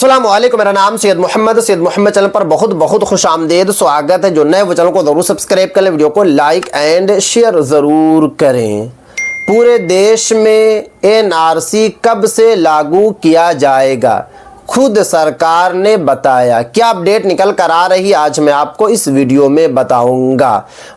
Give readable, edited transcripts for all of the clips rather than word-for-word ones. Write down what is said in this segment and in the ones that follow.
अस्सलाम वालेकुम, मेरा नाम सैयद मोहम्मद चैनल पर बहुत बहुत खुश आमदेद स्वागत है। जो नए वो चैनल को ज़रूर सब्सक्राइब कर लें, वीडियो को लाइक एंड शेयर ज़रूर करें। पूरे देश में एनआरसी कब से लागू किया जाएगा, खुद सरकार ने बताया। क्या अपडेट निकल कर आ रही, आज मैं आपको इस वीडियो में बताऊंगा।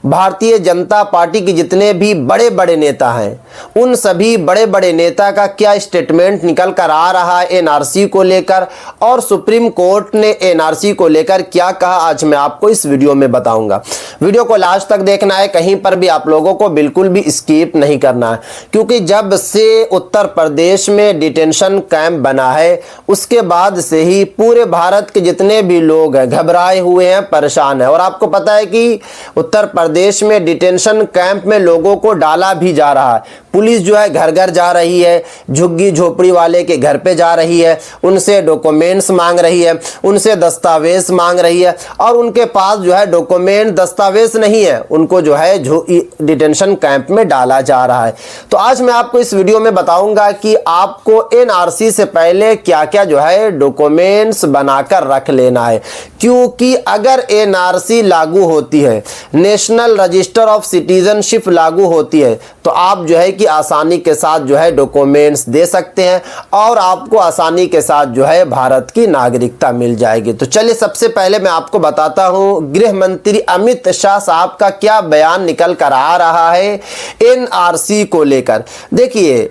भारतीय जनता पार्टी के जितने भी बड़े बड़े नेता हैं, उन सभी बड़े बड़े नेता का क्या स्टेटमेंट निकल कर आ रहा है एनआरसी को लेकर, और सुप्रीम कोर्ट ने एनआरसी को लेकर क्या कहा, आज मैं आपको इस वीडियो में बताऊंगा। वीडियो को लास्ट तक देखना है, कहीं पर भी आप लोगों को बिल्कुल भी स्किप नहीं करना है, क्योंकि जब से उत्तर प्रदेश में डिटेंशन कैंप बना है, उसके बाद से ही पूरे भारत के जितने भी लोग हैं घबराए हुए हैं, परेशान हैं। और आपको पता है कि उत्तर प्रदेश में डिटेंशन कैंप में लोगों को डाला भी जा रहा है। पुलिस जो है घर घर जा रही है, झुग्गी झोपड़ी वाले के घर पे जा रही है, उनसे डॉक्यूमेंट्स मांग रही है, उनसे दस्तावेज मांग रही है, और उनके पास जो है डॉक्यूमेंट दस्तावेज नहीं है, उनको जो है डिटेंशन कैंप में डाला जा रहा है। तो आज मैं आपको इस वीडियो में बताऊंगा कि आपको एनआरसी से पहले क्या क्या जो है डॉक्यूमेंट्स बनाकर रख लेना है, क्योंकि अगर एनआरसी लागू होती है, नेशनल रजिस्टर ऑफ सिटीजनशिप लागू होती है, तो आप जो है कि आसानी के साथ जो है डॉक्यूमेंट्स दे सकते हैं और आपको आसानी के साथ जो है भारत की नागरिकता मिल जाएगी। तो चलिए सबसे पहले मैं आपको बताता हूं गृह मंत्री अमित शाह साहब का क्या बयान निकल कर आ रहा है एनआरसी को लेकर। देखिए,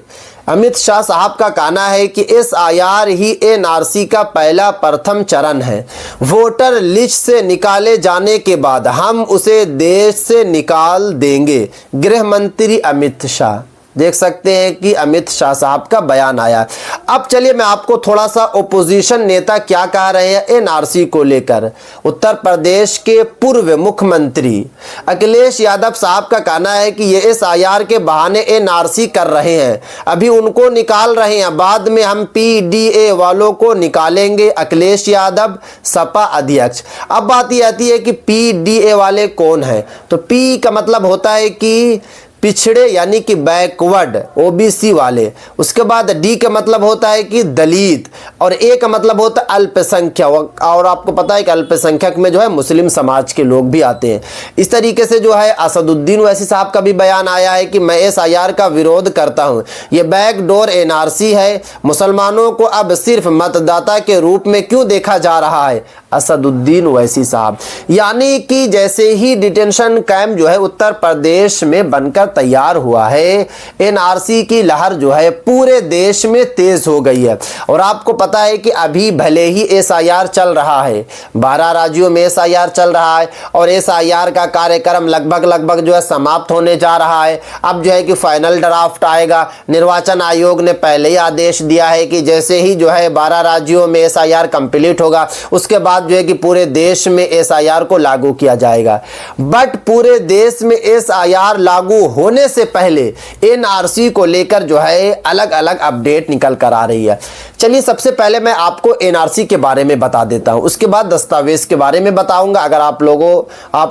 अमित शाह साहब का कहना है कि एसआईआर ही एनआरसी का पहला प्रथम चरण है। वोटर लिस्ट से निकाले जाने के बाद हम उसे देश से निकाल देंगे, गृह मंत्री अमित शाह। देख सकते हैं कि अमित शाह साहब का बयान आया। अब चलिए मैं आपको थोड़ा सा ओपोजिशन नेता क्या कह रहे हैं एनआरसी को लेकर। उत्तर प्रदेश के पूर्व मुख्यमंत्री अखिलेश यादव साहब का कहना है कि ये एसआईआर के बहाने एनआरसी कर रहे हैं, अभी उनको निकाल रहे हैं, बाद में हम पीडीए वालों को निकालेंगे। अखिलेश यादव सपा अध्यक्ष। अब बात ये आती है कि पीडीए वाले कौन है, तो पी का मतलब होता है कि पिछड़े यानी कि बैकवर्ड ओबीसी वाले, उसके बाद डी का मतलब होता है कि दलित, और ए का मतलब होता है अल्पसंख्यक, और आपको पता है कि अल्पसंख्यक में जो है मुस्लिम समाज के लोग भी आते हैं। इस तरीके से जो है असदुद्दीन ओवैसी साहब का भी बयान आया है कि मैं एसआईआर का विरोध करता हूं, ये बैकडोर एनआरसी है, मुसलमानों को अब सिर्फ मतदाता के रूप में क्यों देखा जा रहा है, असदुद्दीन ओवैसी साहब। यानी कि जैसे ही डिटेंशन कैंप जो है उत्तर प्रदेश में बनकर तैयार हुआ है, एनआरसी की लहर जो है पूरे देश में तेज हो गई है। और आपको पता है कि अभी भले ही एसआईआर चल रहा है, 12 राज्यों में एसआईआर चल रहा है, और एसआईआर का कार्यक्रम लगभग जो है समाप्त होने जा रहा है। अब जो है कि फाइनल ड्राफ्ट आएगा। निर्वाचन आयोग ने पहले ही आदेश दिया है कि जैसे ही जो है 12 राज्यों में एसआईआर कंप्लीट होगा, उसके बाद जो है कि पूरे देश में एसआईआर को लागू किया जाएगा। बट पूरे देश में एसआईआर लागू होने से पहले एनआरसी को लेकर जो है अलग अलग अपडेट निकल कर आ रही है। चलिए सबसे पहले मैं आपको एनआरसी के बारे में बता देता हूं, उसके बाद दस्तावेज के बारे में बताऊंगा। अगर आप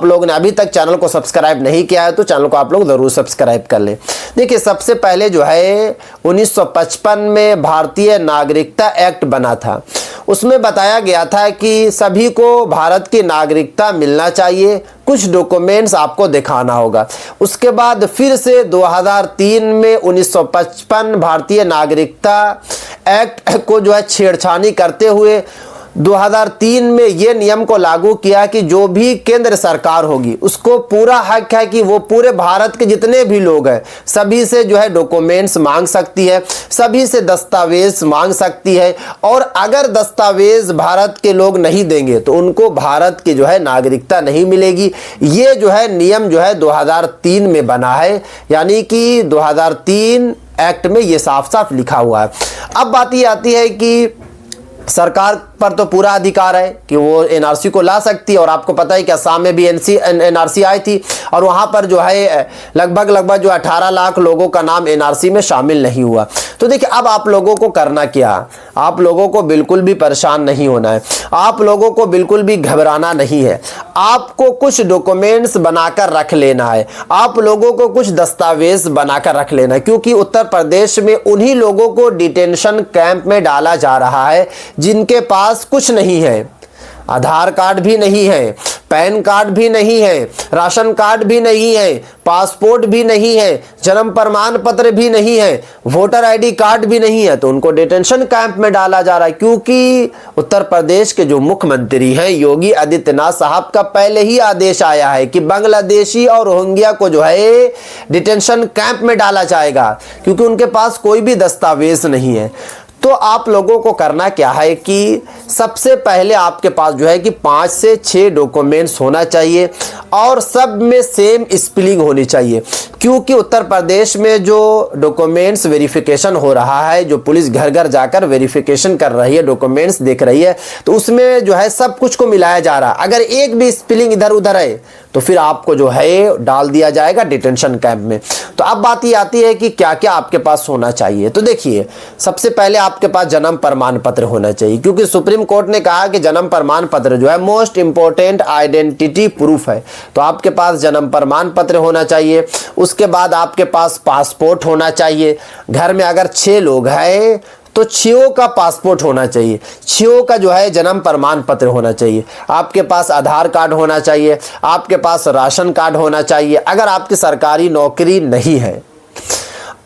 लोगों ने अभी तक चैनल को सब्सक्राइब नहीं किया है तो चैनल को आप लोग जरूर सब्सक्राइब कर लें। देखिए, सबसे पहले जो है 1955 में भारतीय नागरिकता एक्ट बना था। उसमें बताया गया था कि सभी को भारत की नागरिकता मिलना चाहिए, कुछ डॉक्यूमेंट्स आपको दिखाना होगा। उसके बाद फिर से 2003 में 1955 भारतीय नागरिकता एक्ट को जो है छेड़छानी करते हुए 2003 में ये नियम को लागू किया कि जो भी केंद्र सरकार होगी उसको पूरा हक है कि वो पूरे भारत के जितने भी लोग हैं सभी से जो है डॉक्यूमेंट्स मांग सकती है, सभी से दस्तावेज मांग सकती है, और अगर दस्तावेज भारत के लोग नहीं देंगे तो उनको भारत की जो है नागरिकता नहीं मिलेगी। ये जो है नियम जो है 2003 में बना है, यानी कि 2003 एक्ट में ये साफ साफ लिखा हुआ है। अब बात ये आती है कि सरकार पर तो पूरा अधिकार है कि वो एनआरसी को ला सकती है, और आपको पता है कि असम में भी एनआरसी आई थी, और वहां पर जो है लगभग जो 18 लाख लोगों का नाम एनआरसी में शामिल नहीं हुआ। तो देखिए, अब आप लोगों को करना क्या, आप लोगों को बिल्कुल भी परेशान नहीं होना है, आप लोगों को बिल्कुल भी घबराना नहीं है। आपको कुछ डॉक्यूमेंट्स बनाकर रख लेना है, आप लोगों को कुछ दस्तावेज बनाकर रख लेना है, क्योंकि उत्तर प्रदेश में उन्हीं लोगों को डिटेंशन कैंप में डाला जा रहा है जिनके पास कुछ नहीं है, आधार कार्ड भी नहीं है, पैन कार्ड भी नहीं है, राशन कार्ड भी नहीं है, पासपोर्ट भी नहीं है, जन्म प्रमाण पत्र भी नहीं है, वोटर आईडी कार्ड भी नहीं है, तो उनको डिटेंशन कैंप में डाला जा रहा है। क्योंकि उत्तर प्रदेश के जो मुख्यमंत्री हैं योगी आदित्यनाथ साहब का पहले ही आदेश आया है कि बांग्लादेशी और रोहिंग्या को जो है डिटेंशन कैंप में डाला जाएगा, क्योंकि उनके पास कोई भी दस्तावेज नहीं है। तो आप लोगों को करना क्या है कि सबसे पहले आपके पास जो है कि 5 से 6 डॉक्यूमेंट्स होना चाहिए और सब में सेम स्पेलिंग होनी चाहिए। क्योंकि उत्तर प्रदेश में जो डॉक्यूमेंट्स वेरिफिकेशन हो रहा है, जो पुलिस घर घर जाकर वेरिफिकेशन कर रही है, डॉक्यूमेंट्स देख रही है, तो उसमें जो है सब कुछ को मिलाया जा रहा है। अगर एक भी स्पेलिंग इधर उधर है तो फिर आपको जो है डाल दिया जाएगा डिटेंशन कैंप में। तो अब बात ये आती है कि क्या क्या आपके पास होना चाहिए। तो देखिए, सबसे पहले आपके पास जन्म प्रमाण पत्र होना चाहिए, क्योंकि सुप्रीम कोर्ट ने कहा कि जन्म प्रमाण पत्र जो है मोस्ट इंपॉर्टेंट आइडेंटिटी प्रूफ है। तो आपके पास जन्म प्रमाण पत्र होना चाहिए। उसके बाद आपके पास पासपोर्ट होना चाहिए। घर में अगर 6 लोग हैं तो 6 का पासपोर्ट होना चाहिए, 6 का जो है जन्म प्रमाण पत्र होना चाहिए। आपके पास आधार कार्ड होना चाहिए, आपके पास राशन कार्ड होना चाहिए। अगर आपकी सरकारी नौकरी नहीं है,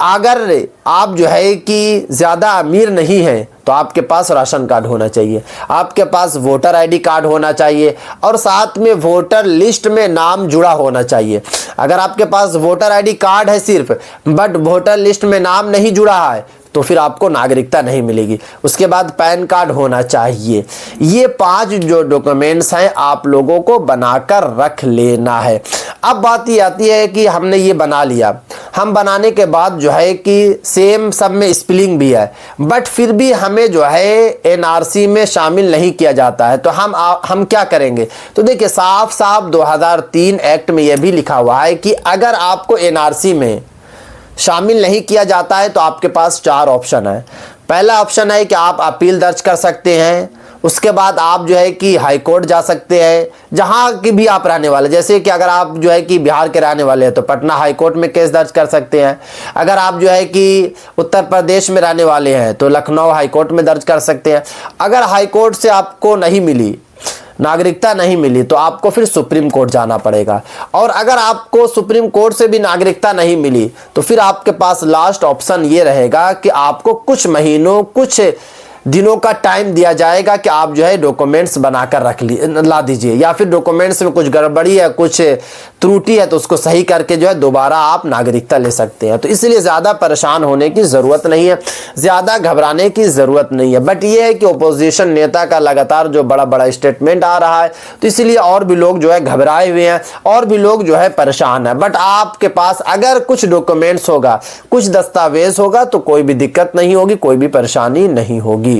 अगर आप जो है कि ज़्यादा अमीर नहीं है, तो आपके पास राशन कार्ड होना चाहिए। आपके पास वोटर आईडी कार्ड होना चाहिए और साथ में वोटर लिस्ट में नाम जुड़ा होना चाहिए। अगर आपके पास वोटर आईडी कार्ड है सिर्फ, बट वोटर लिस्ट में नाम नहीं जुड़ा है, तो फिर आपको नागरिकता नहीं मिलेगी। उसके बाद पैन कार्ड होना चाहिए। ये 5 जो डॉक्यूमेंट्स हैं आप लोगों को बनाकर रख लेना है। अब बात ये आती है कि हमने ये बना लिया, हम बनाने के बाद जो है कि सेम सब में स्पेलिंग भी है, बट फिर भी हमें जो है एनआरसी में शामिल नहीं किया जाता है, तो हम क्या करेंगे। तो देखिए, साफ साफ 2003 एक्ट में यह भी लिखा हुआ है कि अगर आपको एनआरसी में शामिल नहीं किया जाता है तो आपके पास 4 ऑप्शन है। पहला ऑप्शन है कि आप अपील दर्ज कर सकते हैं। उसके बाद आप जो है कि हाई कोर्ट जा सकते हैं, जहां की भी आप रहने वाले, जैसे कि अगर आप जो है कि बिहार के रहने वाले हैं तो पटना हाई कोर्ट में केस दर्ज कर सकते हैं। अगर आप जो है कि उत्तर प्रदेश में रहने वाले हैं तो लखनऊ हाई कोर्ट में दर्ज कर सकते हैं। अगर हाई कोर्ट से आपको नहीं मिली, नागरिकता नहीं मिली, तो आपको फिर सुप्रीम कोर्ट जाना पड़ेगा। और अगर आपको सुप्रीम कोर्ट से भी नागरिकता नहीं मिली तो फिर आपके पास लास्ट ऑप्शन ये रहेगा कि आपको कुछ महीनों, कुछ दिनों का टाइम दिया जाएगा कि आप जो है डॉक्यूमेंट्स बनाकर ला दीजिए, या फिर डॉक्यूमेंट्स में कुछ गड़बड़ी है, कुछ त्रुटि है, तो उसको सही करके जो है दोबारा आप नागरिकता ले सकते हैं। तो इसलिए ज़्यादा परेशान होने की ज़रूरत नहीं है, ज़्यादा घबराने की ज़रूरत नहीं है। बट ये है कि ओपोजिशन नेता का लगातार जो बड़ा बड़ा स्टेटमेंट आ रहा है, तो इसलिए और भी लोग जो है घबराए हुए हैं, और भी लोग जो है परेशान है। बट आपके पास अगर कुछ डॉक्यूमेंट्स होगा, कुछ दस्तावेज होगा, तो कोई भी दिक्कत नहीं होगी, कोई भी परेशानी नहीं होगी।